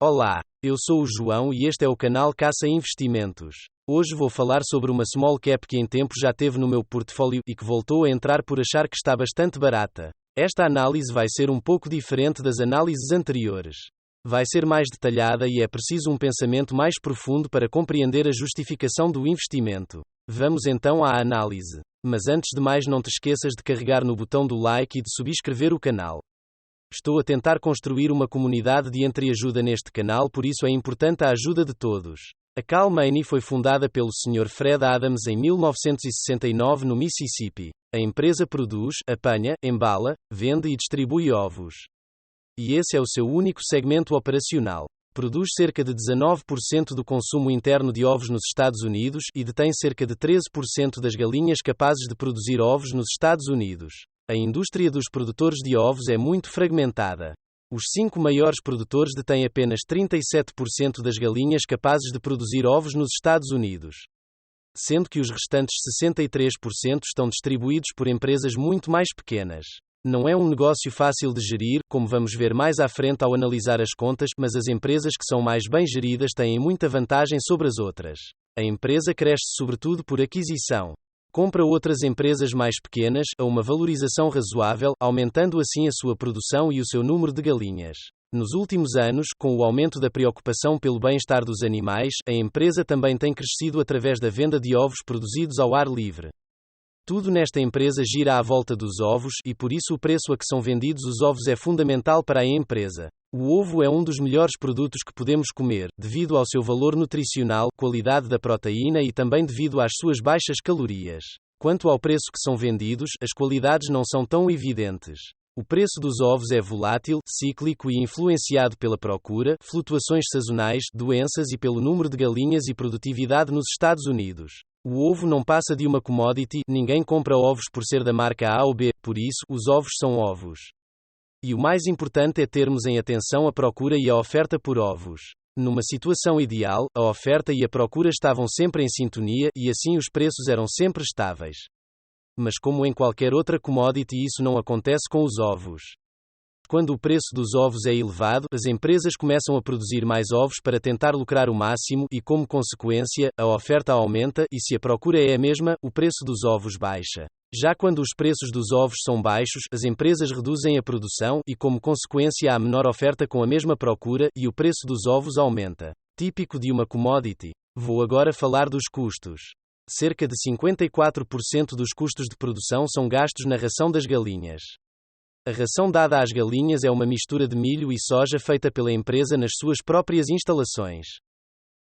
Olá, eu sou o João e este é o canal Caça Investimentos. Hoje vou falar sobre uma small cap que em tempo já teve no meu portfólio e que voltou a entrar por achar que está bastante barata. Esta análise vai ser um pouco diferente das análises anteriores. Vai ser mais detalhada e é preciso um pensamento mais profundo para compreender a justificação do investimento. Vamos então à análise. Mas antes de mais, não te esqueças de carregar no botão do like e de subscrever o canal. Estou a tentar construir uma comunidade de entreajuda neste canal, por isso é importante a ajuda de todos. A Cal-Maine foi fundada pelo Sr. Fred Adams em 1969 no Mississippi. A empresa produz, apanha, embala, vende e distribui ovos. E esse é o seu único segmento operacional. Produz cerca de 19% do consumo interno de ovos nos Estados Unidos e detém cerca de 13% das galinhas capazes de produzir ovos nos Estados Unidos. A indústria dos produtores de ovos é muito fragmentada. Os 5 maiores produtores detêm apenas 37% das galinhas capazes de produzir ovos nos Estados Unidos, sendo que os restantes 63% estão distribuídos por empresas muito mais pequenas. Não é um negócio fácil de gerir, como vamos ver mais à frente ao analisar as contas, mas as empresas que são mais bem geridas têm muita vantagem sobre as outras. A empresa cresce sobretudo por aquisição. Compra outras empresas mais pequenas, a uma valorização razoável, aumentando assim a sua produção e o seu número de galinhas. Nos últimos anos, com o aumento da preocupação pelo bem-estar dos animais, a empresa também tem crescido através da venda de ovos produzidos ao ar livre. Tudo nesta empresa gira à volta dos ovos e por isso o preço a que são vendidos os ovos é fundamental para a empresa. O ovo é um dos melhores produtos que podemos comer, devido ao seu valor nutricional, qualidade da proteína e também devido às suas baixas calorias. Quanto ao preço que são vendidos, as qualidades não são tão evidentes. O preço dos ovos é volátil, cíclico e influenciado pela procura, flutuações sazonais, doenças e pelo número de galinhas e produtividade nos Estados Unidos. O ovo não passa de uma commodity, ninguém compra ovos por ser da marca A ou B, por isso, os ovos são ovos. E o mais importante é termos em atenção a procura e a oferta por ovos. Numa situação ideal, a oferta e a procura estavam sempre em sintonia, e assim os preços eram sempre estáveis. Mas como em qualquer outra commodity, isso não acontece com os ovos. Quando o preço dos ovos é elevado, as empresas começam a produzir mais ovos para tentar lucrar o máximo e, como consequência, a oferta aumenta e se a procura é a mesma, o preço dos ovos baixa. Já quando os preços dos ovos são baixos, as empresas reduzem a produção e, como consequência, há menor oferta com a mesma procura e o preço dos ovos aumenta. Típico de uma commodity. Vou agora falar dos custos. Cerca de 54% dos custos de produção são gastos na ração das galinhas. A ração dada às galinhas é uma mistura de milho e soja feita pela empresa nas suas próprias instalações.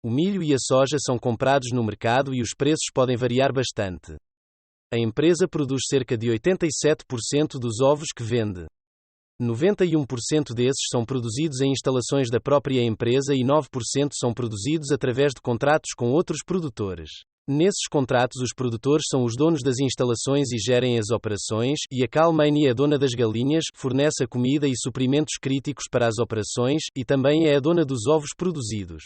O milho e a soja são comprados no mercado e os preços podem variar bastante. A empresa produz cerca de 87% dos ovos que vende. 91% desses são produzidos em instalações da própria empresa e 9% são produzidos através de contratos com outros produtores. Nesses contratos, os produtores são os donos das instalações e gerem as operações, e a Cal-Maine é a dona das galinhas, fornece a comida e suprimentos críticos para as operações, e também é a dona dos ovos produzidos.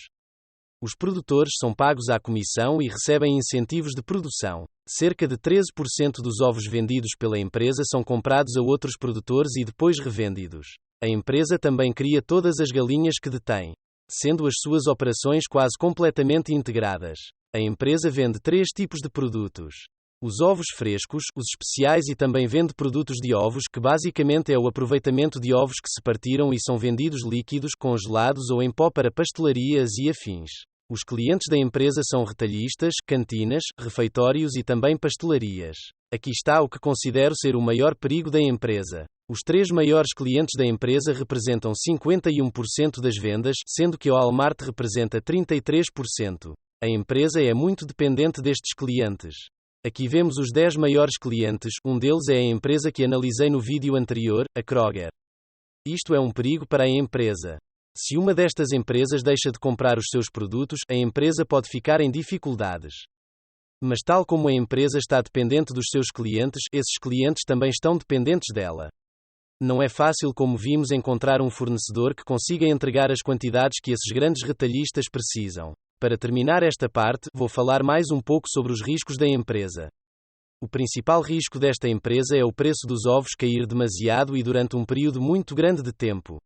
Os produtores são pagos à comissão e recebem incentivos de produção. Cerca de 13% dos ovos vendidos pela empresa são comprados a outros produtores e depois revendidos. A empresa também cria todas as galinhas que detém, sendo as suas operações quase completamente integradas. A empresa vende 3 tipos de produtos: os ovos frescos, os especiais e também vende produtos de ovos, que basicamente é o aproveitamento de ovos que se partiram e são vendidos líquidos, congelados ou em pó para pastelarias e afins. Os clientes da empresa são retalhistas, cantinas, refeitórios e também pastelarias. Aqui está o que considero ser o maior perigo da empresa. Os 3 maiores clientes da empresa representam 51% das vendas, sendo que o Walmart representa 33%. A empresa é muito dependente destes clientes. Aqui vemos os 10 maiores clientes, um deles é a empresa que analisei no vídeo anterior, a Kroger. Isto é um perigo para a empresa. Se uma destas empresas deixa de comprar os seus produtos, a empresa pode ficar em dificuldades. Mas tal como a empresa está dependente dos seus clientes, esses clientes também estão dependentes dela. Não é fácil, como vimos, encontrar um fornecedor que consiga entregar as quantidades que esses grandes retalhistas precisam. Para terminar esta parte, vou falar mais um pouco sobre os riscos da empresa. O principal risco desta empresa é o preço dos ovos cair demasiado e durante um período muito grande de tempo.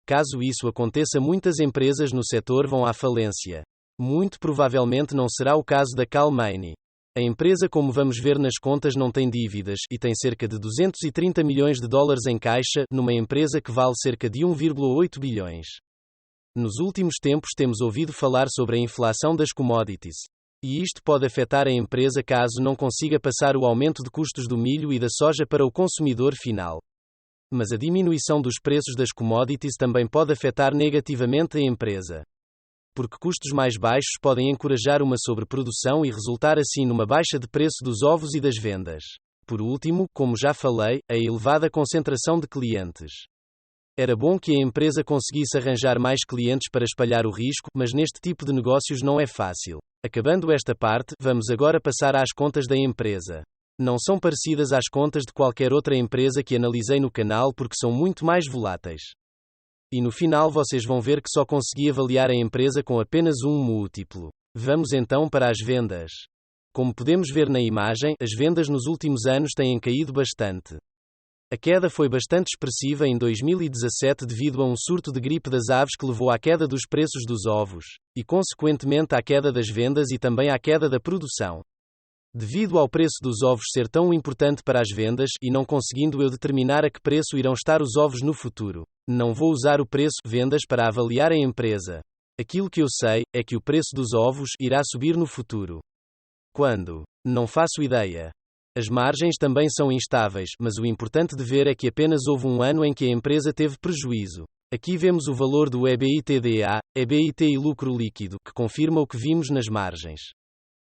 Caso isso aconteça, muitas empresas no setor vão à falência. Muito provavelmente não será o caso da Cal-Maine. A empresa, como vamos ver nas contas, não tem dívidas, e tem cerca de 230 milhões de dólares em caixa, numa empresa que vale cerca de 1,8 bilhões. Nos últimos tempos temos ouvido falar sobre a inflação das commodities. E isto pode afetar a empresa caso não consiga passar o aumento de custos do milho e da soja para o consumidor final. Mas a diminuição dos preços das commodities também pode afetar negativamente a empresa. Porque custos mais baixos podem encorajar uma sobreprodução e resultar assim numa baixa de preço dos ovos e das vendas. Por último, como já falei, a elevada concentração de clientes. Era bom que a empresa conseguisse arranjar mais clientes para espalhar o risco, mas neste tipo de negócios não é fácil. Acabando esta parte, vamos agora passar às contas da empresa. Não são parecidas às contas de qualquer outra empresa que analisei no canal porque são muito mais voláteis. E no final vocês vão ver que só consegui avaliar a empresa com apenas um múltiplo. Vamos então para as vendas. Como podemos ver na imagem, as vendas nos últimos anos têm caído bastante. A queda foi bastante expressiva em 2017 devido a um surto de gripe das aves que levou à queda dos preços dos ovos, e consequentemente à queda das vendas e também à queda da produção. Devido ao preço dos ovos ser tão importante para as vendas, e não conseguindo eu determinar a que preço irão estar os ovos no futuro, não vou usar o preço vendas para avaliar a empresa. Aquilo que eu sei é que o preço dos ovos irá subir no futuro. Quando? Não faço ideia. As margens também são instáveis, mas o importante de ver é que apenas houve um ano em que a empresa teve prejuízo. Aqui vemos o valor do EBITDA, EBIT e lucro líquido, que confirma o que vimos nas margens.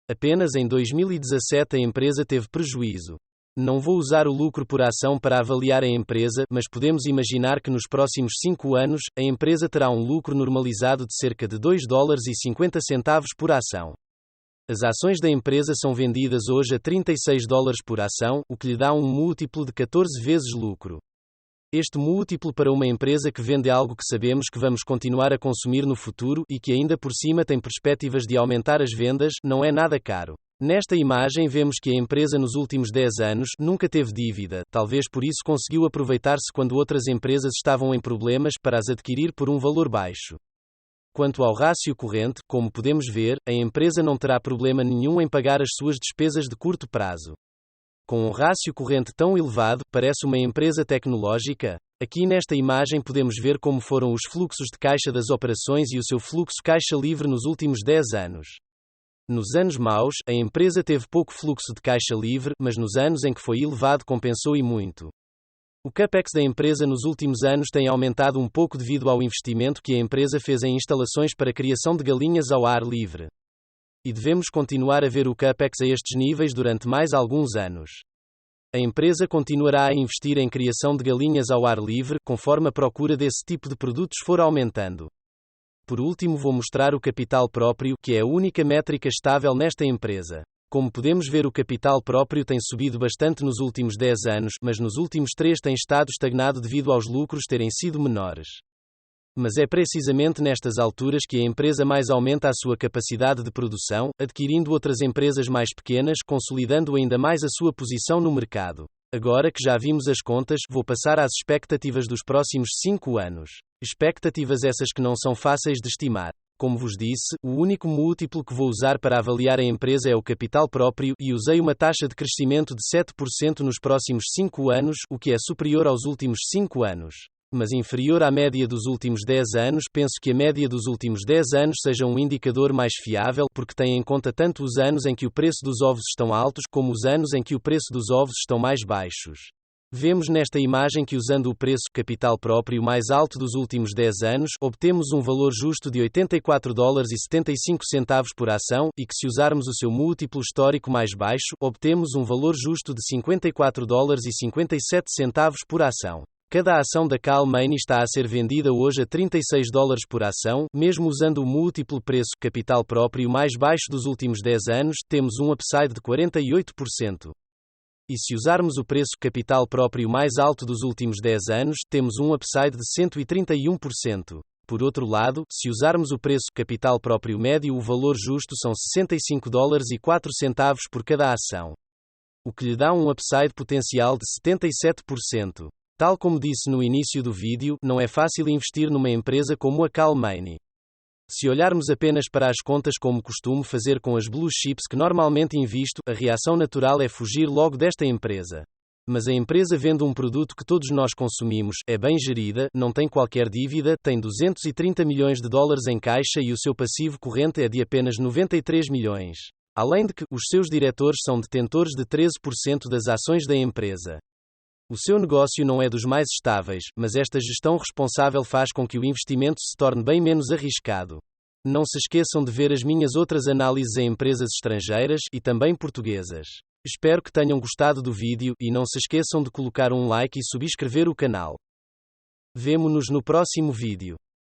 Apenas em 2017 a empresa teve prejuízo. Não vou usar o lucro por ação para avaliar a empresa, mas podemos imaginar que nos próximos 5 anos, a empresa terá um lucro normalizado de cerca de $2,50 por ação. As ações da empresa são vendidas hoje a $36 por ação, o que lhe dá um múltiplo de 14 vezes lucro. Este múltiplo para uma empresa que vende algo que sabemos que vamos continuar a consumir no futuro e que ainda por cima tem perspectivas de aumentar as vendas, não é nada caro. Nesta imagem vemos que a empresa nos últimos 10 anos nunca teve dívida, talvez por isso conseguiu aproveitar-se quando outras empresas estavam em problemas para as adquirir por um valor baixo. Quanto ao rácio corrente, como podemos ver, a empresa não terá problema nenhum em pagar as suas despesas de curto prazo. Com um rácio corrente tão elevado, parece uma empresa tecnológica. Aqui nesta imagem podemos ver como foram os fluxos de caixa das operações e o seu fluxo caixa livre nos últimos 10 anos. Nos anos maus, a empresa teve pouco fluxo de caixa livre, mas nos anos em que foi elevado compensou e muito. O capex da empresa nos últimos anos tem aumentado um pouco devido ao investimento que a empresa fez em instalações para a criação de galinhas ao ar livre. E devemos continuar a ver o capex a estes níveis durante mais alguns anos. A empresa continuará a investir em criação de galinhas ao ar livre, conforme a procura desse tipo de produtos for aumentando. Por último, vou mostrar o capital próprio, que é a única métrica estável nesta empresa. Como podemos ver, o capital próprio tem subido bastante nos últimos 10 anos, mas nos últimos 3 tem estado estagnado devido aos lucros terem sido menores. Mas é precisamente nestas alturas que a empresa mais aumenta a sua capacidade de produção, adquirindo outras empresas mais pequenas, consolidando ainda mais a sua posição no mercado. Agora que já vimos as contas, vou passar às expectativas dos próximos 5 anos. Expectativas essas que não são fáceis de estimar. Como vos disse, o único múltiplo que vou usar para avaliar a empresa é o capital próprio, e usei uma taxa de crescimento de 7% nos próximos 5 anos, o que é superior aos últimos 5 anos. Mas inferior à média dos últimos 10 anos. Penso que a média dos últimos 10 anos seja um indicador mais fiável, porque tem em conta tanto os anos em que o preço dos ovos estão altos, como os anos em que o preço dos ovos estão mais baixos. Vemos nesta imagem que usando o preço capital próprio mais alto dos últimos 10 anos, obtemos um valor justo de $84,75 por ação, e que se usarmos o seu múltiplo histórico mais baixo, obtemos um valor justo de $54,57 por ação. Cada ação da Cal-Maine está a ser vendida hoje a $36 por ação, mesmo usando o múltiplo preço capital próprio mais baixo dos últimos 10 anos, temos um upside de 48%. E se usarmos o preço capital próprio mais alto dos últimos 10 anos, temos um upside de 131%. Por outro lado, se usarmos o preço capital próprio médio, o valor justo são $65,04 por cada ação, o que lhe dá um upside potencial de 77%. Tal como disse no início do vídeo, não é fácil investir numa empresa como a Cal-Maine. Se olharmos apenas para as contas como costumo fazer com as blue chips que normalmente invisto, a reação natural é fugir logo desta empresa. Mas a empresa vende um produto que todos nós consumimos, é bem gerida, não tem qualquer dívida, tem 230 milhões de dólares em caixa e o seu passivo corrente é de apenas 93 milhões. Além de que, os seus diretores são detentores de 13% das ações da empresa. O seu negócio não é dos mais estáveis, mas esta gestão responsável faz com que o investimento se torne bem menos arriscado. Não se esqueçam de ver as minhas outras análises em empresas estrangeiras e também portuguesas. Espero que tenham gostado do vídeo e não se esqueçam de colocar um like e subscrever o canal. Vemo-nos no próximo vídeo.